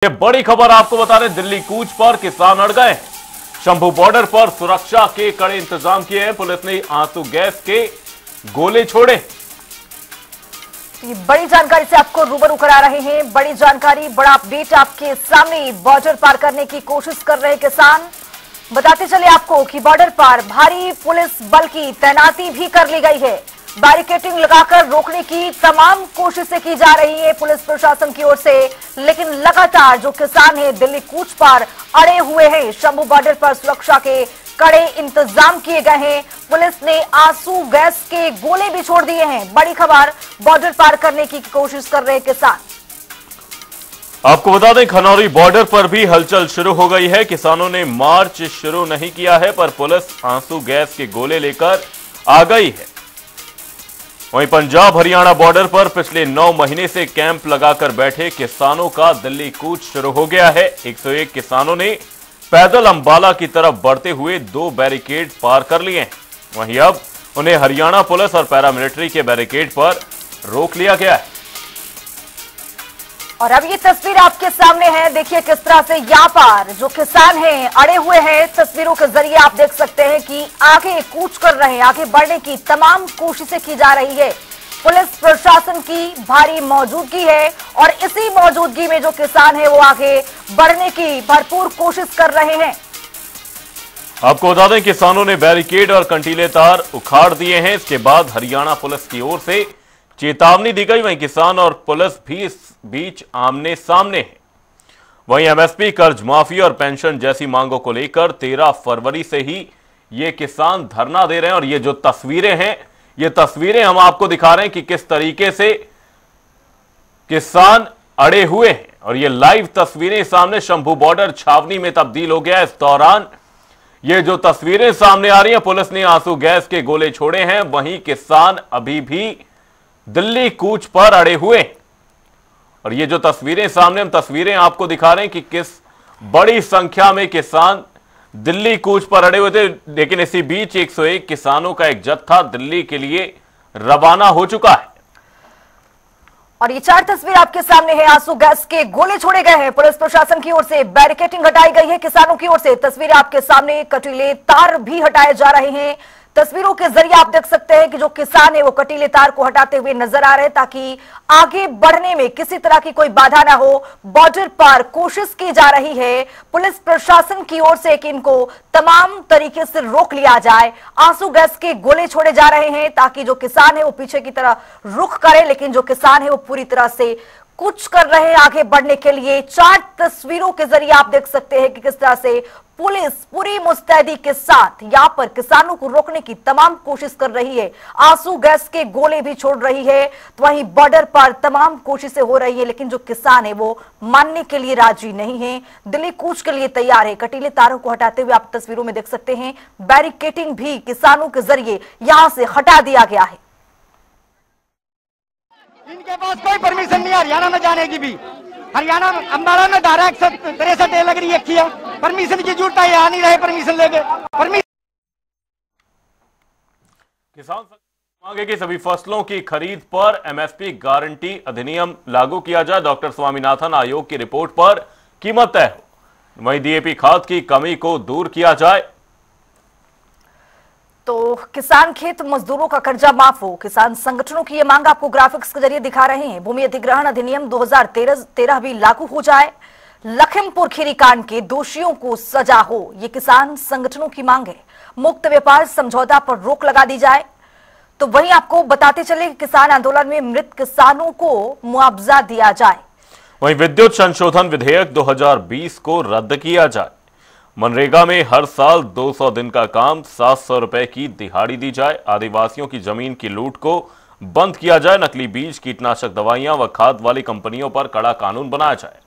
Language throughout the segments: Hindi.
ये बड़ी खबर आपको बता दें, दिल्ली कूच पर किसान अड़ गए। शंभू बॉर्डर पर सुरक्षा के कड़े इंतजाम किए हैं। पुलिस ने आंसू गैस के गोले छोड़े। बड़ी जानकारी से आपको रूबरू करा रहे हैं। बड़ी जानकारी, बड़ा अपडेट आपके सामने। बॉर्डर पार करने की कोशिश कर रहे किसान। बताते चले आपको कि बॉर्डर पार भारी पुलिस बल की तैनाती भी कर ली गई है। बैरिकेडिंग लगाकर रोकने की तमाम कोशिशें की जा रही है पुलिस प्रशासन की ओर से, लेकिन लगातार जो किसान हैं दिल्ली कूच पर अड़े हुए हैं। शंभू बॉर्डर पर सुरक्षा के कड़े इंतजाम किए गए हैं। पुलिस ने आंसू गैस के गोले भी छोड़ दिए हैं। बड़ी खबर, बॉर्डर पार करने की कोशिश कर रहे किसान। आपको बता दें, खनौरी बॉर्डर पर भी हलचल शुरू हो गई है। किसानों ने मार्च शुरू नहीं किया है, पर पुलिस आंसू गैस के गोले लेकर आ गई है। वहीं पंजाब हरियाणा बॉर्डर पर पिछले 9 महीने से कैंप लगाकर बैठे किसानों का दिल्ली कूच शुरू हो गया है। 101 किसानों ने पैदल अंबाला की तरफ बढ़ते हुए 2 बैरिकेड पार कर लिए हैं। वहीं अब उन्हें हरियाणा पुलिस और पैरामिलिट्री के बैरिकेड पर रोक लिया गया है। और अब ये तस्वीर आपके सामने है। देखिए किस तरह से यहाँ पर जो किसान हैं अड़े हुए हैं। तस्वीरों के जरिए आप देख सकते हैं कि आगे कूच कर रहे हैं। आगे बढ़ने की तमाम कोशिशें की जा रही है। पुलिस प्रशासन की भारी मौजूदगी है और इसी मौजूदगी में जो किसान है वो आगे बढ़ने की भरपूर कोशिश कर रहे हैं। आपको बता दें, किसानों ने बैरिकेड और कंटीले तार उखाड़ दिए हैं। इसके बाद हरियाणा पुलिस की ओर से चेतावनी दी गई। वहीं किसान और पुलिस भी इस बीच आमने सामने हैं। वहीं एमएसपी, कर्ज माफी और पेंशन जैसी मांगों को लेकर 13 फरवरी से ही ये किसान धरना दे रहे हैं। और ये जो तस्वीरें हैं, ये तस्वीरें हम आपको दिखा रहे हैं कि किस तरीके से किसान अड़े हुए हैं। और ये लाइव तस्वीरें सामने शंभू बॉर्डर छावनी में तब्दील हो गया। इस दौरान ये जो तस्वीरें सामने आ रही हैं, पुलिस ने आंसू गैस के गोले छोड़े हैं। वहीं किसान अभी भी दिल्ली कूच पर अड़े हुए हैं। और ये जो तस्वीरें सामने हम तस्वीरें आपको दिखा रहे हैं कि किस बड़ी संख्या में किसान दिल्ली कूच पर अड़े हुए थे। लेकिन इसी बीच 101 किसानों का एक जत्था दिल्ली के लिए रवाना हो चुका है। और ये 4 तस्वीर आपके सामने है। आंसू गैस के गोले छोड़े गए हैं। पुलिस प्रशासन की ओर से बैरिकेडिंग हटाई गई है। किसानों की ओर से तस्वीरें आपके सामने, कटीले तार भी हटाए जा रहे हैं। तस्वीरों के जरिए आप देख सकते हैं कि जो किसान है वो कटीले तार को हटाते हुए नजर आ रहे हैं, ताकि आगे बढ़ने में किसी तरह की कोई बाधा ना हो। बॉर्डर पर कोशिश की जा रही है पुलिस प्रशासन की ओर से कि इनको तमाम तरीके से रोक लिया जाए। आंसू गैस के गोले छोड़े जा रहे हैं ताकि जो किसान है वो पीछे की तरह रुख करे, लेकिन जो किसान है वो पूरी तरह से कुछ कर रहे हैं आगे बढ़ने के लिए। 4 तस्वीरों के जरिए आप देख सकते हैं कि किस तरह से पुलिस पूरी मुस्तैदी के साथ यहां पर किसानों को रोकने की तमाम कोशिश कर रही है। आंसू गैस के गोले भी छोड़ रही है। तो वहीं बॉर्डर पर तमाम कोशिशें हो रही है, लेकिन जो किसान है वो मानने के लिए राजी नहीं है। दिल्ली कूच के लिए तैयार है। कटीले तारों को हटाते हुए आप तस्वीरों में देख सकते हैं। बैरिकेडिंग भी किसानों के जरिए यहां से हटा दिया गया है। इनके पास कोई परमिशन नहीं है हरियाणा में जाने की भी। हरियाणा अंबाला में धारा 163 लग रही है। परमिशन की जरूरत है, यहाँ नहीं रहे परमिशन लेके। किसान मांगे कि सभी फसलों की खरीद पर एमएसपी गारंटी अधिनियम लागू किया जाए। डॉक्टर स्वामीनाथन आयोग की रिपोर्ट पर कीमत तय हो। वहीं डीएपी खाद की कमी को दूर किया जाए। तो किसान खेत मजदूरों का कर्जा माफ हो। किसान संगठनों की यह मांग आपको ग्राफिक्स के जरिए दिखा रहे हैं। भूमि अधिग्रहण अधिनियम 2013 भी लागू हो जाए। लखीमपुर खीरी कांड के दोषियों को सजा हो, ये किसान संगठनों की मांग है। मुक्त व्यापार समझौता पर रोक लगा दी जाए। तो वहीं आपको बताते चले कि किसान आंदोलन में मृत किसानों को मुआवजा दिया जाए। वहीं विद्युत संशोधन विधेयक 2020 को रद्द किया जाए। मनरेगा में हर साल 200 दिन का काम 700 रुपए की दिहाड़ी दी जाए। आदिवासियों की जमीन की लूट को बंद किया जाए। नकली बीज, कीटनाशक दवाइयां व खाद वाली कंपनियों पर कड़ा कानून बनाया जाए।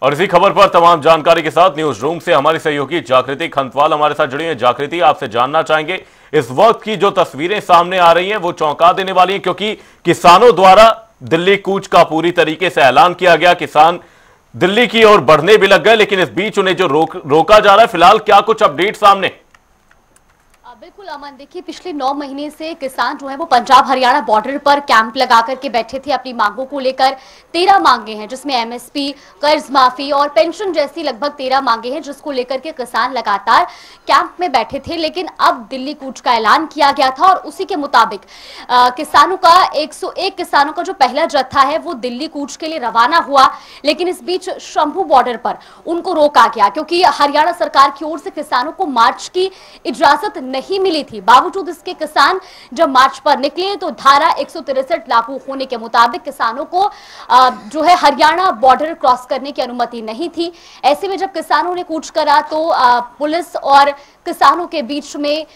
और इसी खबर पर तमाम जानकारी के साथ न्यूज रूम से हमारी सहयोगी जागृति खंतवाल हमारे साथ जुड़ी हैं। जागृति, आपसे जानना चाहेंगे, इस वक्त की जो तस्वीरें सामने आ रही हैं वो चौंका देने वाली हैं, क्योंकि किसानों द्वारा दिल्ली कूच का पूरी तरीके से ऐलान किया गया। किसान दिल्ली की ओर बढ़ने भी लग गए, लेकिन इस बीच उन्हें जो रोका जा रहा है, फिलहाल क्या कुछ अपडेट सामने? बिल्कुल अमन, देखिए पिछले 9 महीने से किसान जो है वो पंजाब हरियाणा बॉर्डर पर कैंप लगा करके बैठे थे अपनी मांगों को लेकर। 13 मांगे हैं जिसमें एमएसपी, कर्ज माफी और पेंशन जैसी लगभग 13 मांगे हैं जिसको लेकर के किसान लगातार कैंप में बैठे थे। लेकिन अब दिल्ली कूच का ऐलान किया गया था और उसी के मुताबिक किसानों का 101 किसानों का जो पहला जत्था है वो दिल्ली कूच के लिए रवाना हुआ। लेकिन इस बीच शंभू बॉर्डर पर उनको रोका गया क्योंकि हरियाणा सरकार की ओर से किसानों को मार्च की इजाजत नहीं मिली थी। बावजूद इसके किसान जब मार्च पर निकले तो धारा 163 लागू होने के मुताबिक किसानों को जो है हरियाणा बॉर्डर क्रॉस करने की अनुमति नहीं थी। ऐसे में जब किसानों ने कूच करा तो पुलिस और किसानों के बीच में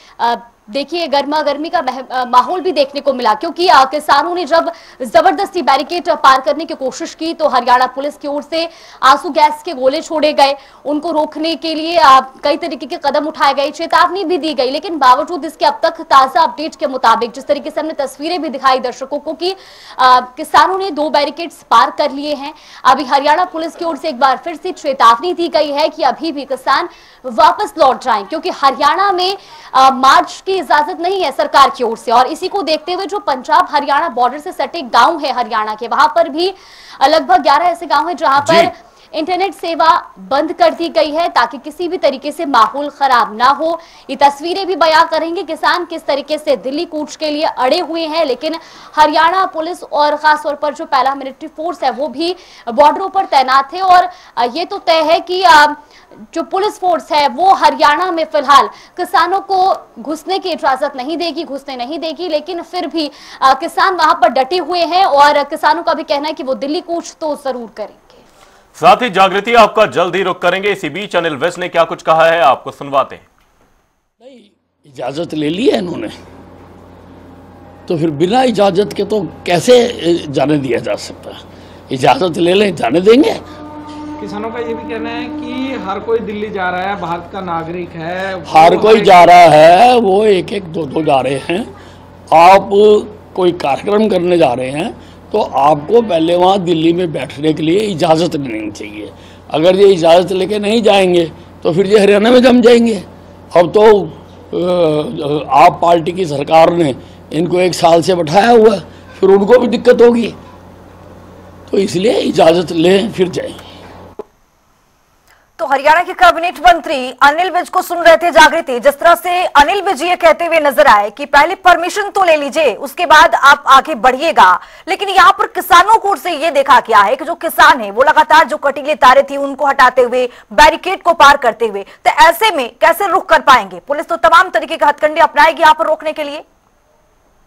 देखिए गर्मा गर्मी का माहौल भी देखने को मिला क्योंकि किसानों ने जब जबरदस्ती बैरिकेड पार करने की कोशिश की तो हरियाणा पुलिस की ओर से आंसू गैस के गोले छोड़े गए। उनको रोकने के लिए कई तरीके के कदम उठाए गए, चेतावनी भी दी गई। लेकिन बावजूद इसके अब तक ताजा अपडेट के मुताबिक जिस तरीके से हमने तस्वीरें भी दिखाई दर्शकों को कि किसानों ने 2 बैरिकेड्स पार कर लिए हैं। अभी हरियाणा पुलिस की ओर से एक बार फिर से चेतावनी दी गई है कि अभी भी किसान वापस लौट जाएं क्योंकि हरियाणा में मार्च की इजाजत नहीं है सरकार की ओर से। और इसी को देखते हुए जो पंजाब हरियाणा बॉर्डर से सटे गांव है हरियाणा के, वहां पर भी लगभग 11 ऐसे गांव है जहां पर इंटरनेट सेवा बंद कर दी गई है ताकि किसी भी तरीके से माहौल खराब ना हो। ये तस्वीरें भी बयां करेंगे किसान किस तरीके से दिल्ली कूच के लिए अड़े हुए हैं। लेकिन हरियाणा पुलिस और खासतौर पर जो पैरामिलिट्री फोर्स है वो भी बॉर्डरों पर तैनात है। और ये तो तय है कि जो पुलिस फोर्स है वो हरियाणा में फिलहाल किसानों को घुसने की इजाजत नहीं देगी, घुसने नहीं देगी। लेकिन फिर भी किसान वहां पर डटे हुए हैं और किसानों का भी कहना है कि वो दिल्ली कूच तो जरूर करेंगे। साथ ही जागृति आपका जल्द ही रुख करेंगे। इसी बीच अनिल विज ने क्या कुछ कहा है आपको सुनवाते हैं। नहीं, इजाजत ले ली है इन्होंने तो फिर बिना इजाजत के तो कैसे जाने दिया जा सकता है? इजाजत ले लें, जाने देंगे। किसानों का ये भी कहना है कि हर कोई दिल्ली जा रहा है, भारत का नागरिक है, हर कोई जा रहा है, वो एक एक दो दो जा रहे हैं। आप कोई कार्यक्रम करने जा रहे हैं तो आपको पहले वहाँ दिल्ली में बैठने के लिए इजाज़त लेनी चाहिए। अगर ये इजाज़त लेके नहीं जाएंगे तो फिर ये हरियाणा में जम जाएंगे। अब तो आप पार्टी की सरकार ने इनको 1 साल से बैठाया हुआ है, फिर उनको भी दिक्कत होगी, तो इसलिए इजाज़त लें फिर जाएंगे। तो हरियाणा के कैबिनेट मंत्री अनिल विज को सुन रहे थे जागृति। जिस तरह से अनिल विज ये कहते हुए नजर आए कि पहले परमिशन तो ले लीजिए, उसके बाद आप आगे बढ़िएगा। लेकिन यहाँ पर किसानों को से ये देखा गया है कि जो किसान है वो लगातार जो कटीले तारे थी उनको हटाते हुए, बैरिकेड को पार करते हुए, तो ऐसे में कैसे रुक कर पाएंगे? पुलिस तो तमाम तरीके के हथकंडे अपनाएगी यहाँ पर रोकने के लिए।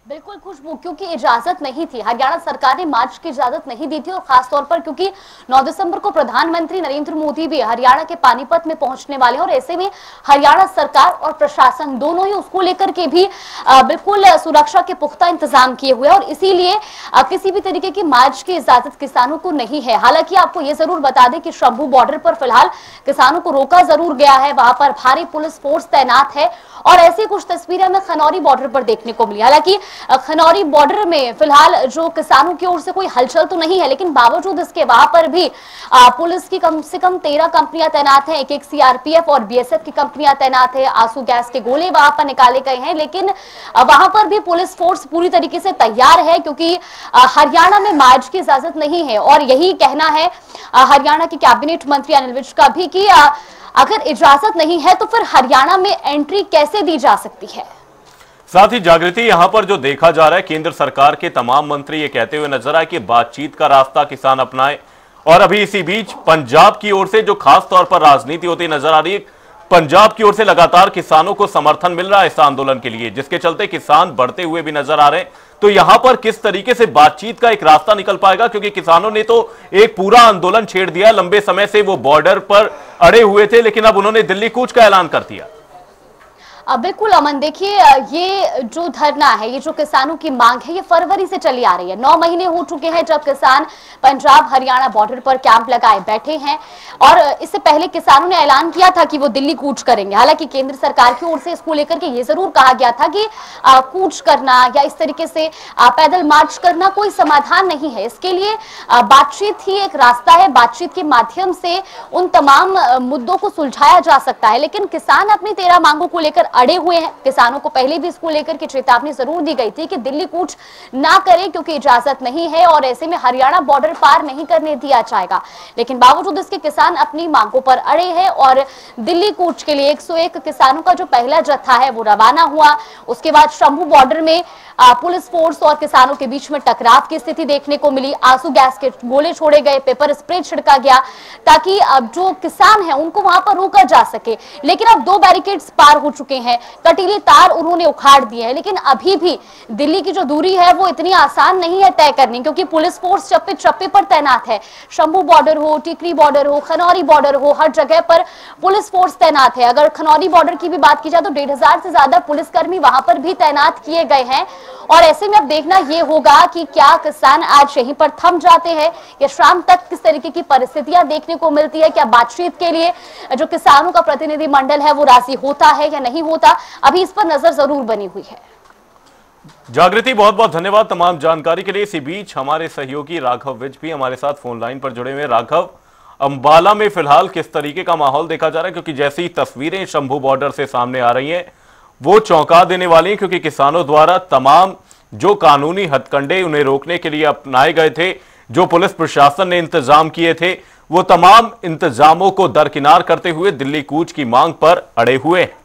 बिल्कुल खुशबू, क्योंकि इजाजत नहीं थी, हरियाणा सरकार ने मार्च की इजाजत नहीं दी थी। और खासतौर पर क्योंकि 9 दिसंबर को प्रधानमंत्री नरेंद्र मोदी भी हरियाणा के पानीपत में पहुंचने वाले हैं और ऐसे में हरियाणा सरकार और प्रशासन दोनों ही उसको लेकर के भी बिल्कुल सुरक्षा के पुख्ता इंतजाम किए हुए हैं और इसीलिए किसी भी तरीके की मार्च की इजाजत किसानों को नहीं है। हालांकि आपको ये जरूर बता दें कि शंभू बॉर्डर पर फिलहाल किसानों को रोका जरूर गया है, वहां पर भारी पुलिस फोर्स तैनात है और ऐसी कुछ तस्वीरें हमें खनौरी बॉर्डर पर देखने को मिली। हालांकि खनौरी बॉर्डर में फिलहाल जो किसानों की ओर से कोई हलचल तो नहीं है, लेकिन बावजूद इसके वहां पर भी पुलिस की कम से कम 13 कंपनियां तैनात हैं, एक सीआरपीएफ और बीएसएफ की कंपनियां तैनात है। आंसू गैस के गोले वहां पर निकाले गए हैं, लेकिन वहां पर भी पुलिस फोर्स पूरी तरीके से तैयार है क्योंकि हरियाणा में मार्च की इजाजत नहीं है। और यही कहना है हरियाणा के कैबिनेट मंत्री अनिल विज का भी कि अगर इजाजत नहीं है तो फिर हरियाणा में एंट्री कैसे दी जा सकती है। साथ ही जागृति, यहां पर जो देखा जा रहा है केंद्र सरकार के तमाम मंत्री ये कहते हुए नजर आए कि बातचीत का रास्ता किसान अपनाए। और अभी इसी बीच पंजाब की ओर से जो खास तौर पर राजनीति होती नजर आ रही है, पंजाब की ओर से लगातार किसानों को समर्थन मिल रहा है इस आंदोलन के लिए, जिसके चलते किसान बढ़ते हुए भी नजर आ रहे हैं। तो यहां पर किस तरीके से बातचीत का एक रास्ता निकल पाएगा, क्योंकि किसानों ने तो एक पूरा आंदोलन छेड़ दिया, लंबे समय से वो बॉर्डर पर अड़े हुए थे, लेकिन अब उन्होंने दिल्ली कूच का ऐलान कर दिया। बिल्कुल अमन, देखिए ये जो धरना है, ये जो किसानों की मांग है, ये फरवरी से चली आ रही है। 9 महीने हो चुके हैं जब किसान पंजाब हरियाणा बॉर्डर पर कैंप लगाए बैठे हैं और इससे पहले किसानों ने ऐलान किया था कि वो दिल्ली कूच करेंगे। हालांकि केंद्र सरकार की ओर से इसको लेकर के ये जरूर कहा गया था कि कूच करना या इस तरीके से पैदल मार्च करना कोई समाधान नहीं है, इसके लिए बातचीत ही एक रास्ता है। बातचीत के माध्यम से उन तमाम मुद्दों को सुलझाया जा सकता है। लेकिन किसान अपनी 13 मांगों को लेकर अड़े हुए हैं। किसानों को पहले भी इसको लेकर के चेतावनी जरूर दी गई थी कि दिल्ली कूच ना करें क्योंकि इजाजत नहीं है और ऐसे में हरियाणा बॉर्डर पार नहीं करने दिया जाएगा। लेकिन बावजूद इसके किसान अपनी मांगों पर अड़े हैं और दिल्ली कूच के लिए 101 किसानों का जो पहला जत्था है वो रवाना हुआ। उसके बाद शंभू बॉर्डर में पुलिस फोर्स और किसानों के बीच में टकराव की स्थिति देखने को मिली। आंसू गैस के गोले छोड़े गए, पेपर स्प्रे छिड़का गया ताकि अब जो किसान हैं उनको वहां पर रोका जा सके। लेकिन अब 2 बैरिकेड्स पार हो चुके हैं, कटीले तार उन्होंने उखाड़ दिए हैं। लेकिन अभी भी दिल्ली की जो दूरी है वो इतनी आसान नहीं है तय करनी, क्योंकि पुलिस फोर्स चप्पे चप्पे पर तैनात है। शंभू बॉर्डर हो, टिकरी बॉर्डर हो, खनौरी बॉर्डर हो, हर जगह पर पुलिस फोर्स तैनात है। अगर खनौरी बॉर्डर की भी बात की जाए तो 1500 से ज्यादा पुलिसकर्मी वहां पर भी तैनात किए गए हैं। और ऐसे में अब देखना यह होगा कि क्या किसान आज यहीं पर थम जाते हैं या शाम तक किस तरीके की परिस्थितियां देखने को मिलती है। क्या बातचीत के लिए जो किसानों का प्रतिनिधि मंडल है वो राजी होता है या नहीं होता, अभी इस पर नजर जरूर बनी हुई है। जागृति, बहुत बहुत धन्यवाद तमाम जानकारी के लिए। इसी बीच हमारे सहयोगी राघव विज भी हमारे साथ फोन लाइन पर जुड़े हुए। राघव, अंबाला में फिलहाल किस तरीके का माहौल देखा जा रहा है, क्योंकि जैसी तस्वीरें शंभू बॉर्डर से सामने आ रही हैं वो चौंका देने वाली हैं, क्योंकि किसानों द्वारा तमाम जो कानूनी हथकंडे उन्हें रोकने के लिए अपनाए गए थे, जो पुलिस प्रशासन ने इंतजाम किए थे, वो तमाम इंतजामों को दरकिनार करते हुए दिल्ली कूच की मांग पर अड़े हुए हैं।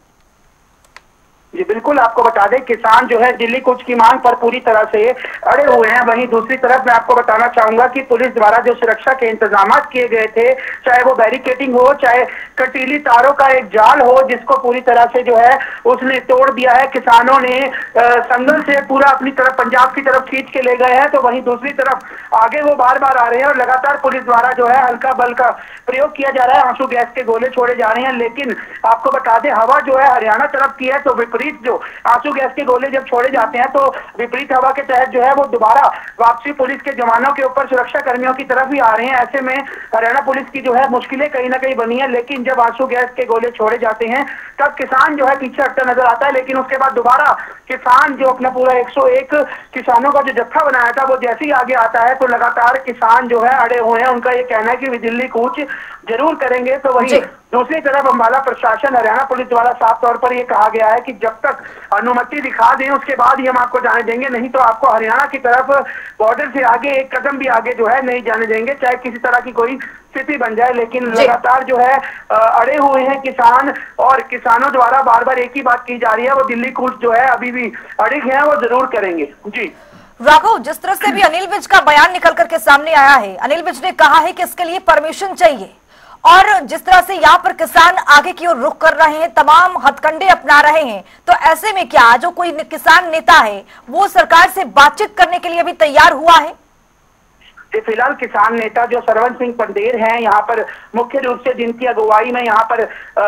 जी बिल्कुल, आपको बता दें किसान जो है दिल्ली कूच की मांग पर पूरी तरह से अड़े हुए हैं। वहीं दूसरी तरफ मैं आपको बताना चाहूंगा कि पुलिस द्वारा जो सुरक्षा के इंतजाम किए गए थे, चाहे वो बैरिकेडिंग हो, चाहे कटीली तारों का एक जाल हो, जिसको पूरी तरह से जो है उसने तोड़ दिया है। किसानों ने संगल से पूरा अपनी तरफ पंजाब की तरफ खींच के ले गए हैं। तो वहीं दूसरी तरफ आगे वो बार बार आ रहे हैं और लगातार पुलिस द्वारा जो है हल्का बल का प्रयोग किया जा रहा है, आंसू गैस के गोले छोड़े जा रहे हैं। लेकिन आपको बता दें हवा जो है हरियाणा तरफ की है, तो विपरीत जो आंसू गैस के गोले जब छोड़े जाते हैं तो विपरीत हवा के तहत जो है वो दोबारा वापसी पुलिस के जवानों के ऊपर, सुरक्षा कर्मियों की तरफ ही आ रहे हैं। ऐसे में हरियाणा पुलिस की जो है मुश्किलें कहीं ना कहीं बनी है। लेकिन जब आंसू गैस के गोले छोड़े जाते हैं तब किसान जो है पीछे हटता नजर आता है। लेकिन उसके बाद दोबारा किसान जो अपना पूरा 101 किसानों का जो जत्था बनाया था वो जैसे ही आगे आता है तो लगातार किसान जो है अड़े हुए हैं। उनका ये कहना है कि दिल्ली कूच जरूर करेंगे। तो वहीं दूसरी तरफ अंबाला प्रशासन, हरियाणा पुलिस द्वारा साफ तौर पर यह कहा गया है कि जब तक अनुमति दिखा दें उसके बाद ही हम आपको जाने देंगे, नहीं तो आपको हरियाणा की तरफ बॉर्डर से आगे एक कदम भी आगे जो है नहीं जाने देंगे, चाहे किसी तरह की कोई स्थिति बन जाए। लेकिन लगातार जो है अड़े हुए हैं किसान और किसानों द्वारा बार बार एक ही बात की जा रही है, वो दिल्ली कूच जो है अभी भी अड़िग है, वो जरूर करेंगे। जी राघव, जिस तरह से भी अनिल विज का बयान निकल करके सामने आया है, अनिल विज ने कहा है कि इसके लिए परमिशन चाहिए और जिस तरह से यहाँ पर किसान आगे की ओर रुख कर रहे हैं, तमाम हथकंडे अपना रहे हैं, तो ऐसे में क्या जो कोई किसान नेता है वो सरकार से बातचीत करने के लिए भी तैयार हुआ है? फिलहाल किसान नेता जो सरवन सिंह पंदेर हैं यहाँ पर मुख्य रूप से जिनकी अगुवाई में यहाँ पर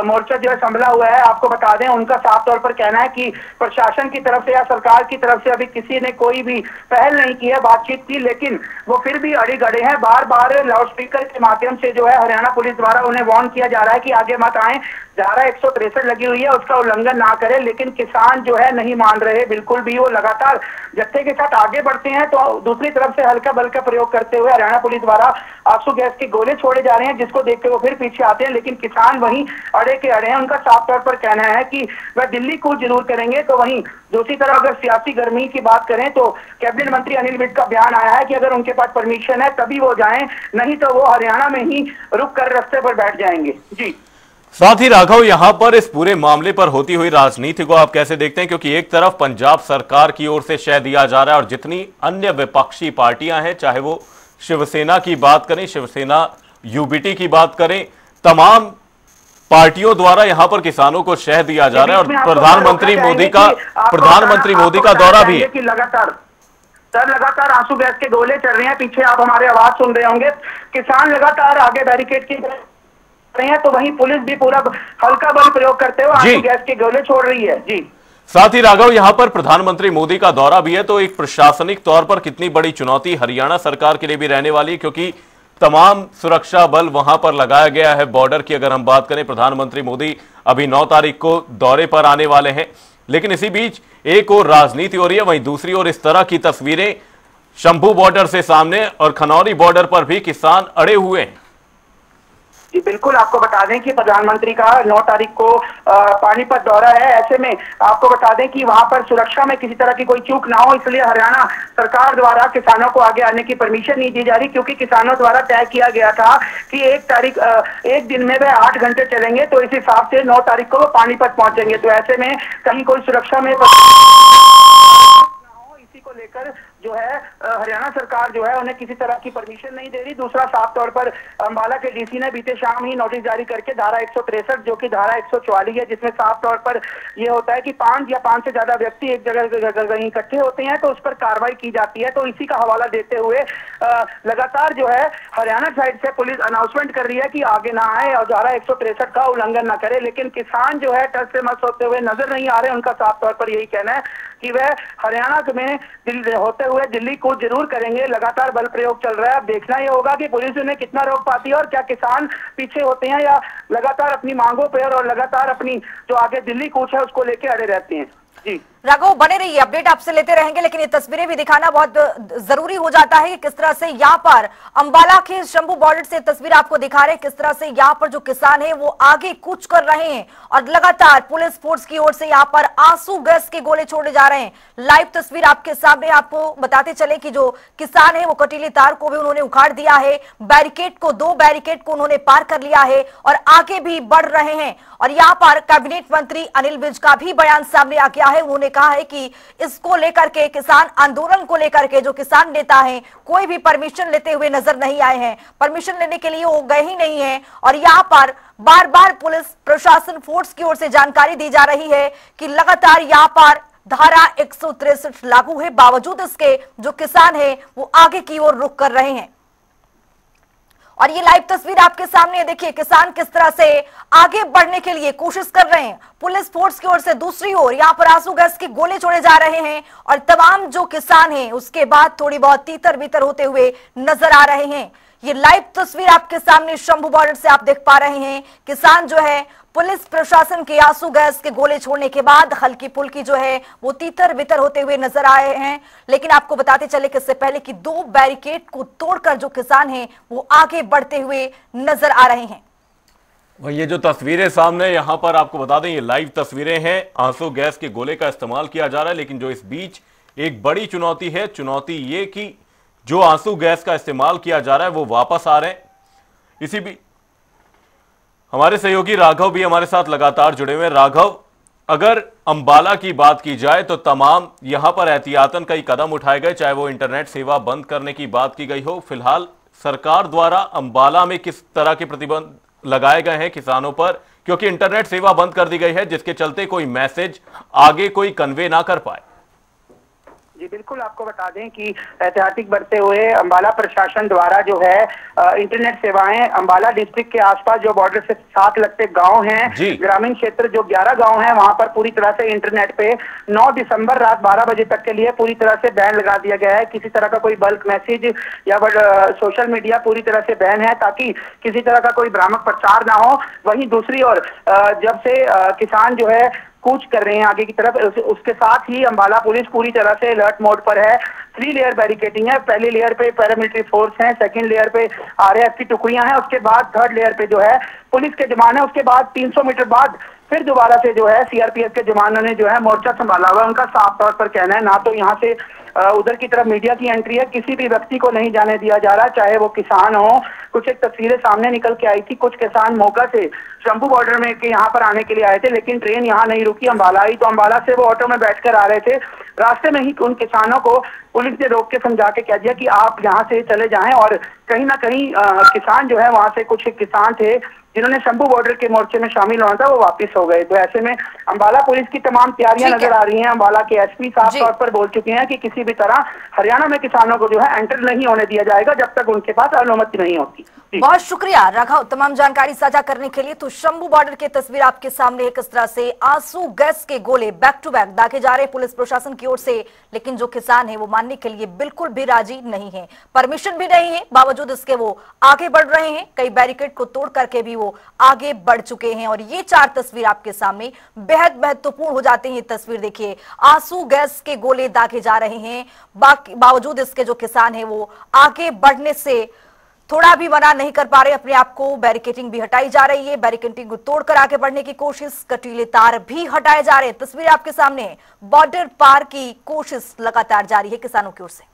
मोर्चा जो है संभला हुआ है, आपको बता दें उनका साफ तौर पर कहना है कि प्रशासन की तरफ से या सरकार की तरफ से अभी किसी ने कोई भी पहल नहीं की है, बातचीत की, लेकिन वो फिर भी अड़ी गड़े हैं। बार बार लाउड स्पीकर के माध्यम से जो है हरियाणा पुलिस द्वारा उन्हें वार्न किया जा रहा है कि आगे मत आए, धारा 163 लगी हुई है उसका उल्लंघन ना करें। लेकिन किसान जो है नहीं मान रहे बिल्कुल भी, वो लगातार जत्थे के साथ आगे बढ़ते हैं। तो दूसरी तरफ से हल्का बल का प्रयोग करते हुए हरियाणा पुलिस द्वारा आंसू गैस के गोले छोड़े जा रहे हैं, जिसको देखते वो फिर पीछे आते हैं। लेकिन किसान वहीं अड़े के अड़े हैं। उनका साफ तौर पर कहना है कि वह दिल्ली कूच जरूर करेंगे। तो वहीं दूसरी तरफ अगर सियासी गर्मी की बात करें तो कैबिनेट मंत्री अनिल विज का बयान आया है कि अगर उनके पास परमिशन है तभी वो जाएं, नहीं तो वो हरियाणा में ही रुक कर रास्ते पर बैठ जाएंगे। जी साथ ही राघव, यहां पर इस पूरे मामले पर होती हुई राजनीति को आप कैसे देखते हैं, क्योंकि एक तरफ पंजाब सरकार की ओर से शह दिया जा रहा है और जितनी अन्य विपक्षी पार्टियां हैं, चाहे वो शिवसेना की बात करें, शिवसेना यूबीटी की बात करें, तमाम पार्टियों द्वारा यहां पर किसानों को शह दिया जा रहा है और प्रधानमंत्री मोदी का दौरा भी है। लगातार आंसू गैस के गोले चल रहे हैं, पीछे आप हमारे आवाज सुन रहे होंगे, किसान लगातार आगे बैरिकेड की रहे हैं, तो वहीं पुलिस भी पूरा हल्का बल प्रयोग करते हुए आंसू गैस के गोले छोड़ रही है। जी साथ ही राघव, यहां पर प्रधानमंत्री मोदी का दौरा भी है, तो एक प्रशासनिक तौर पर कितनी बड़ी चुनौती हरियाणा सरकार के लिए भी रहने वाली है, क्योंकि तमाम सुरक्षा बल वहां पर लगाया गया है। बॉर्डर की अगर हम बात करें, प्रधानमंत्री मोदी अभी 9 तारीख को दौरे पर आने वाले हैं, लेकिन इसी बीच एक और राजनीति हो रही है, वहीं दूसरी ओर इस तरह की तस्वीरें शंभू बॉर्डर से सामने और खनौरी बॉर्डर पर भी किसान अड़े हुए हैं। जी बिल्कुल, आपको बता दें कि प्रधानमंत्री का 9 तारीख को पानीपत दौरा है। ऐसे में आपको बता दें कि वहां पर सुरक्षा में किसी तरह की कोई चूक ना हो, इसलिए हरियाणा सरकार द्वारा किसानों को आगे आने की परमिशन नहीं दी जा रही, क्योंकि किसानों द्वारा तय किया गया था कि एक दिन में वह 8 घंटे चलेंगे, तो इस हिसाब से 9 तारीख को वो पानीपत पहुंचेंगे। तो ऐसे में कहीं कोई सुरक्षा में इसी को लेकर जो है हरियाणा सरकार जो है उन्हें किसी तरह की परमिशन नहीं दे रही। दूसरा, साफ तौर पर अंबाला के डीसी ने बीते शाम ही नोटिस जारी करके धारा 163 जो कि धारा 144 है, जिसमें साफ तौर पर यह होता है कि 5 या 5 से ज्यादा व्यक्ति एक जगह कहीं इकट्ठे होते हैं तो उस पर कार्रवाई की जाती है। तो इसी का हवाला देते हुए लगातार जो है हरियाणा साइड से पुलिस अनाउंसमेंट कर रही है कि आगे ना आए और धारा 163 का उल्लंघन न करे, लेकिन किसान जो है टस से मस होते हुए नजर नहीं आ रहे। उनका साफ तौर पर यही कहना है कि वह हरियाणा में होते हुए दिल्ली को जरूर करेंगे। लगातार बल प्रयोग चल रहा है, अब देखना यह होगा कि पुलिस उन्हें कितना रोक पाती है और क्या किसान पीछे होते हैं या लगातार अपनी मांगों पर और लगातार अपनी जो आगे दिल्ली कूच है उसको लेके अड़े रहते हैं। जी राघव, बने रहिए, अपडेट आपसे लेते रहेंगे, लेकिन ये तस्वीरें भी दिखाना बहुत जरूरी हो जाता है कि किस तरह से यहाँ पर अंबाला के शंभू बॉर्डर से तस्वीर आपको दिखा रहे हैं, किस तरह से यहाँ पर जो किसान है वो आगे कूच कर रहे हैं और लगातार पुलिस फोर्स की ओर से यहाँ पर आंसू गैस के गोले छोड़े जा रहे हैं। लाइव तस्वीर आपके सामने, आपको बताते चले कि जो किसान है वो कटीले तार को भी उन्होंने उखाड़ दिया है, बैरिकेड को 2 बैरिकेड को उन्होंने पार कर लिया है और आगे भी बढ़ रहे हैं। और यहाँ पर कैबिनेट मंत्री अनिल विज का भी बयान सामने आ गया है। उन्होंने कहा है कि इसको लेकर के किसान आंदोलन को लेकर के जो किसान नेता हैं कोई भी परमिशन लेते हुए नजर नहीं आए हैं, परमिशन लेने के लिए वो गए ही नहीं है। और यहाँ पर बार बार पुलिस प्रशासन फोर्स की ओर से जानकारी दी जा रही है कि लगातार यहाँ पर धारा 163 लागू है, बावजूद इसके जो किसान है वो आगे की ओर रुख कर रहे हैं। और ये लाइव तस्वीर आपके सामने है, देखिए किसान किस तरह से आगे बढ़ने के लिए कोशिश कर रहे हैं। पुलिस फोर्स की ओर से दूसरी ओर यहाँ पर आंसू गैस के गोले छोड़े जा रहे हैं और तमाम जो किसान हैं उसके बाद थोड़ी बहुत तीतर बीतर होते हुए नजर आ रहे हैं। ये लाइव तस्वीर आपके सामने शंभू बॉर्डर से आप देख पा रहे हैं। किसान जो है पुलिस प्रशासन के आंसू गैस के गोले छोड़ने के बाद हल्की फुल्की जो है वो तीतर बितर होते हुए नजर आए हैं। लेकिन आपको बताते चले कि इससे पहले कि 2 बैरिकेड को तोड़कर जो किसान हैं वो आगे बढ़ते हुए नजर आ रहे हैं। वही ये जो तस्वीरें सामने यहां पर आपको बता दें, ये लाइव तस्वीरें हैं। आंसू गैस के गोले का इस्तेमाल किया जा रहा है, लेकिन जो इस बीच एक बड़ी चुनौती है, चुनौती ये कि जो आंसू गैस का इस्तेमाल किया जा रहा है वो वापस आ रहे हैं। इसी बीच हमारे सहयोगी राघव भी हमारे साथ लगातार जुड़े हुए हैं। राघव, अगर अंबाला की बात की जाए तो तमाम यहां पर एहतियातन कई कदम उठाए गए, चाहे वो इंटरनेट सेवा बंद करने की बात की गई हो। फिलहाल सरकार द्वारा अंबाला में किस तरह के प्रतिबंध लगाए गए हैं किसानों पर, क्योंकि इंटरनेट सेवा बंद कर दी गई है जिसके चलते कोई मैसेज आगे कोई कन्वे ना कर पाए। जी बिल्कुल, आपको बता दें कि ऐतिहासिक बढ़ते हुए अंबाला प्रशासन द्वारा जो है इंटरनेट सेवाएं अंबाला डिस्ट्रिक्ट के आसपास जो बॉर्डर से साथ लगते गांव हैं, ग्रामीण क्षेत्र जो 11 गांव हैं, वहां पर पूरी तरह से इंटरनेट पे 9 दिसंबर रात 12 बजे तक के लिए पूरी तरह से बैन लगा दिया गया है। किसी तरह का कोई बल्क मैसेज या सोशल मीडिया पूरी तरह से बैन है, ताकि किसी तरह का कोई भ्रामक प्रचार ना हो। वहीं दूसरी ओर जब से किसान जो है कूच कर रहे हैं आगे की तरफ, उसके साथ ही अंबाला पुलिस पूरी तरह से अलर्ट मोड पर है। 3 लेयर बैरिकेडिंग है। पहली लेयर पे पैरामिलिट्री फोर्स है, सेकंड लेयर पे आरएएफ की टुकड़ियां हैं, उसके बाद 3rd लेयर पे जो है पुलिस के जवान है, उसके बाद 300 मीटर बाद फिर दोबारा से जो है सीआरपीएफ के जवानों ने जो है मोर्चा संभाला हुआ। उनका साफ तौर पर कहना है ना तो यहाँ से उधर की तरफ मीडिया की एंट्री है, किसी भी व्यक्ति को नहीं जाने दिया जा रहा, चाहे वो किसान हो। कुछ एक तस्वीरें सामने निकल के आई थी, कुछ किसान मौका से शंभू बॉर्डर में के यहाँ पर आने के लिए आए थे, लेकिन ट्रेन यहाँ नहीं रुकी, अंबाला आई। तो अंबाला से वो ऑटो में बैठकर आ रहे थे, रास्ते में ही उन किसानों को पुलिस ने रोक के समझा के कह दिया कि आप यहाँ से चले जाएं। और कहीं ना कहीं किसान जो है वहां से कुछ किसान थे जिन्होंने शंभू बॉर्डर के मोर्चे में शामिल होना था, वो वापस हो गए। तो ऐसे में अंबाला पुलिस की तमाम तैयारियां नजर आ रही हैं। अंबाला के एसपी साफ तौर पर बोल चुके हैं कि किसी भी तरह हरियाणा में किसानों को जो है एंटर नहीं होने दिया जाएगा जब तक उनके पास अनुमति नहीं होती। बहुत शुक्रिया राघव तमाम जानकारी साझा करने के लिए। तो शंभू बॉर्डर की तस्वीर आपके सामने है, किस तरह से आंसू गैस के गोले बैक टू बैक दागे जा रहे पुलिस प्रशासन की ओर से, लेकिन जो किसान है वो मानने के लिए बिल्कुल भी राजी नहीं है, परमिशन भी नहीं है, बावजूद इसके वो आगे बढ़ रहे हैं। कई बैरिकेड को तोड़ करके भी वो आगे बढ़ चुके हैं। और ये 4 तस्वीर आपके सामने बेहद महत्वपूर्ण हो जाते हैं। ये तस्वीर देखिए, आंसू गैस के गोले दागे जा रहे हैं, बावजूद इसके जो किसान है वो आगे बढ़ने से थोड़ा भी मना नहीं कर पा रहे अपने आप को, बैरिकेटिंग भी हटाई जा रही है, बैरिकेटिंग को तोड़कर आगे बढ़ने की कोशिश, कटीले तार भी हटाए जा रहे हैं। तस्वीरें आपके सामने, बॉर्डर पार की कोशिश लगातार जारी है किसानों की ओर से।